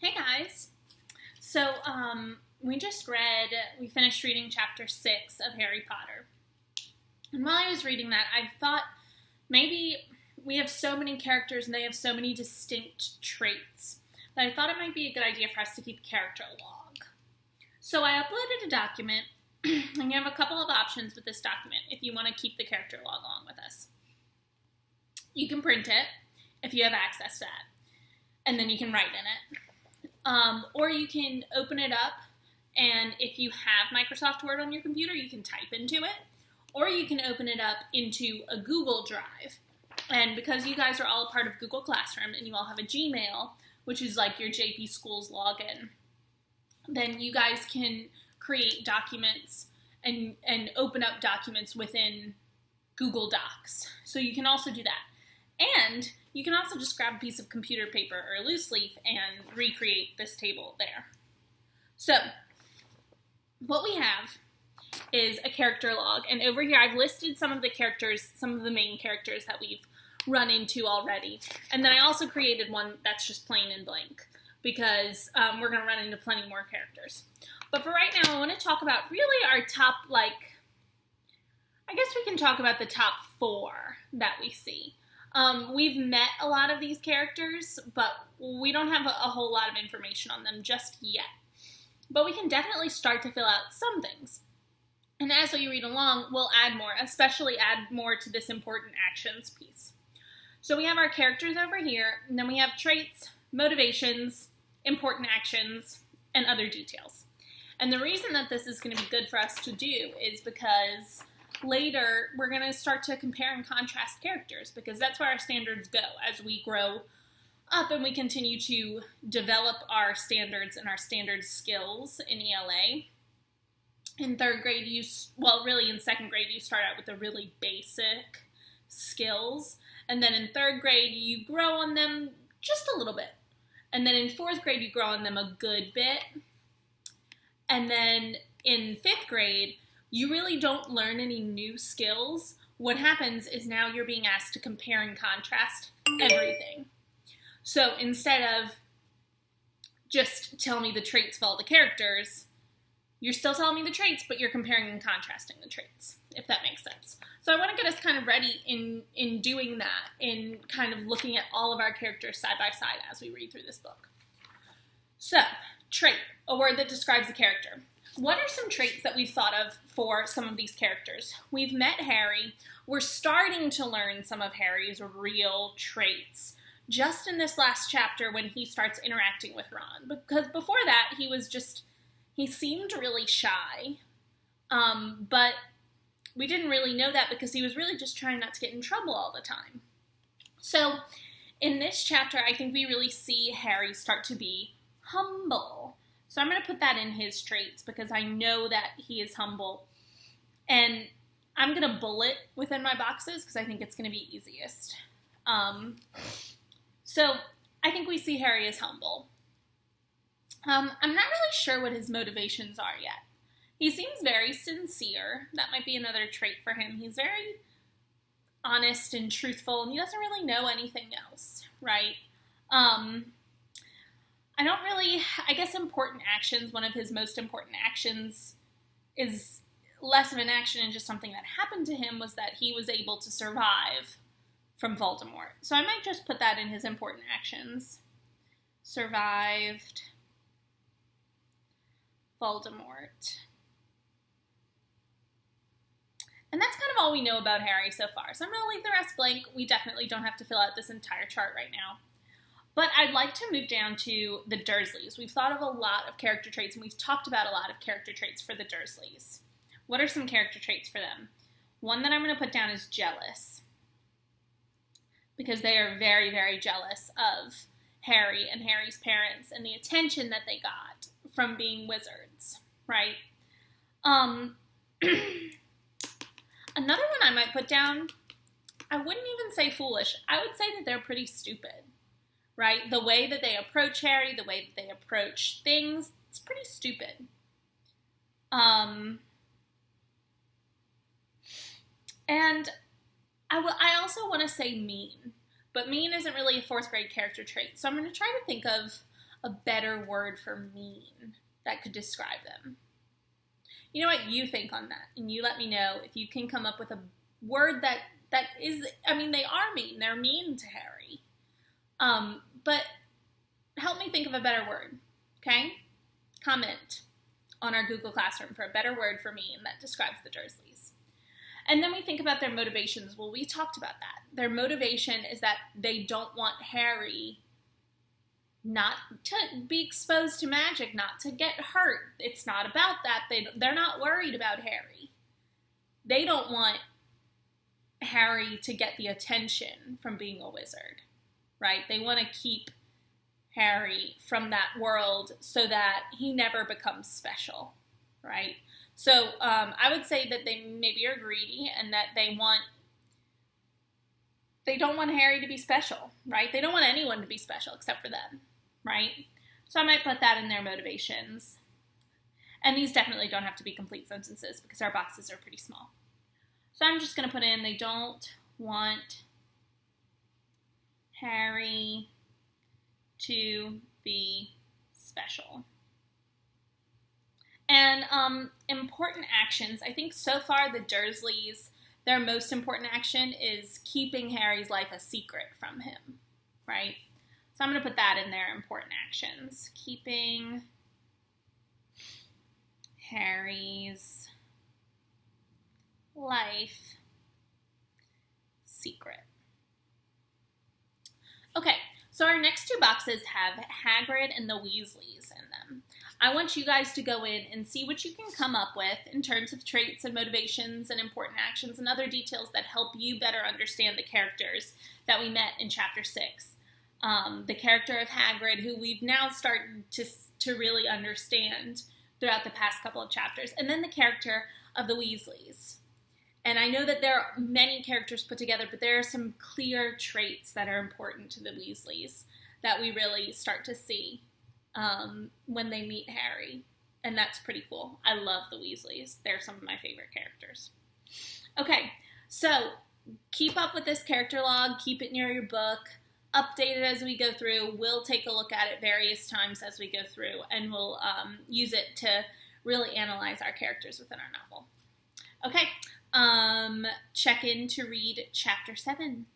Hey guys. We finished reading chapter 6 of Harry Potter. And while I was reading that, I thought maybe we have so many characters and they have so many distinct traits that I thought it might be a good idea for us to keep a character log. So I uploaded a document, and you have a couple of options with this document if you want to keep the character log along with us. You can print it if you have access to that, and then you can write in it. Or you can open it up, and if you have Microsoft Word on your computer, you can type into it. Or you can open it up into a Google Drive. And because you guys are all a part of Google Classroom, and you all have a Gmail, which is like your JP Schools login, then you guys can create documents and open up documents within Google Docs. So you can also do that. And you can also just grab a piece of computer paper or loose leaf and recreate this table there. So, what we have is a character log, and over here I've listed some of the main characters that we've run into already. And then I also created one that's just plain and blank, because we're going to run into plenty more characters. But for right now, I want to talk about really our top, I guess we can talk about the top 4 that we see. We've met a lot of these characters, but we don't have a whole lot of information on them just yet. But we can definitely start to fill out some things. And as we read along, we'll add more, especially add more to this important actions piece. So we have our characters over here, and then we have traits, motivations, important actions, and other details. And the reason that this is going to be good for us to do is because later, we're going to start to compare and contrast characters, because that's where our standards go as we grow up and we continue to develop our standards and our standard skills in ELA. In 3rd grade, in 2nd grade, you start out with the really basic skills, and then in 3rd grade, you grow on them just a little bit. And then in 4th grade, you grow on them a good bit. And then in 5th grade, you really don't learn any new skills. What happens is now you're being asked to compare and contrast everything. So instead of just tell me the traits of all the characters, you're still telling me the traits, but you're comparing and contrasting the traits, if that makes sense. So I want to get us kind of ready in doing that, in kind of looking at all of our characters side by side as we read through this book. So, trait, a word that describes a character. What are some traits that we've thought of for some of these characters? We've met Harry. We're starting to learn some of Harry's real traits just in this last chapter when he starts interacting with Ron. Because before that, he seemed really shy. But we didn't really know that because he was really just trying not to get in trouble all the time. So in this chapter, I think we really see Harry start to be humble. So I'm going to put that in his traits because I know that he is humble. And I'm going to bullet within my boxes because I think it's going to be easiest. So I think we see Harry as humble. I'm not really sure what his motivations are yet. He seems very sincere. That might be another trait for him. He's very honest and truthful, and he doesn't really know anything else, right? I guess important actions, one of his most important actions is less of an action and just something that happened to him, was that he was able to survive from Voldemort. So I might just put that in his important actions. Survived Voldemort. And that's kind of all we know about Harry so far. So I'm going to leave the rest blank. We definitely don't have to fill out this entire chart right now. But I'd like to move down to the Dursleys. We've thought of a lot of character traits, and we've talked about a lot of character traits for the Dursleys. What are some character traits for them? One that I'm going to put down is jealous, because they are very, very jealous of Harry and Harry's parents and the attention that they got from being wizards, right? Another one I might put down, I wouldn't even say foolish. I would say that they're pretty stupid. Right? The way that they approach Harry, the way that they approach things, it's pretty stupid. And I also want to say mean, but mean isn't really a 4th grade character trait. So I'm going to try to think of a better word for mean that could describe them. You know what you think on that, and you let me know if you can come up with a word that is, I mean, they are mean. They're mean to Harry. But help me think of a better word, okay? Comment on our Google Classroom for a better word for mean that describes the Dursleys. And then we think about their motivations. Well, we talked about that. Their motivation is that they don't want Harry not to be exposed to magic, not to get hurt. It's not about that. They're not worried about Harry. They don't want Harry to get the attention from being a wizard, right? They want to keep Harry from that world so that he never becomes special, right? So I would say that they maybe are greedy and that they don't want Harry to be special, right? They don't want anyone to be special except for them, right? So I might put that in their motivations. And these definitely don't have to be complete sentences because our boxes are pretty small. So I'm just going to put in, they don't want Harry to be special. And important actions. I think so far the Dursleys, their most important action is keeping Harry's life a secret from him, right? So I'm going to put that in their important actions. Keeping Harry's life secret. Okay, so our next two boxes have Hagrid and the Weasleys in them. I want you guys to go in and see what you can come up with in terms of traits and motivations and important actions and other details that help you better understand the characters that we met in Chapter 6. The character of Hagrid, who we've now started to really understand throughout the past couple of chapters, and then the character of the Weasleys. And I know that there are many characters put together, but there are some clear traits that are important to the Weasleys that we really start to see when they meet Harry. And that's pretty cool. I love the Weasleys. They're some of my favorite characters. Okay, so keep up with this character log. Keep it near your book. Update it as we go through. We'll take a look at it various times as we go through, and we'll use it to really analyze our characters within our novel. Okay. Check in to read Chapter 7.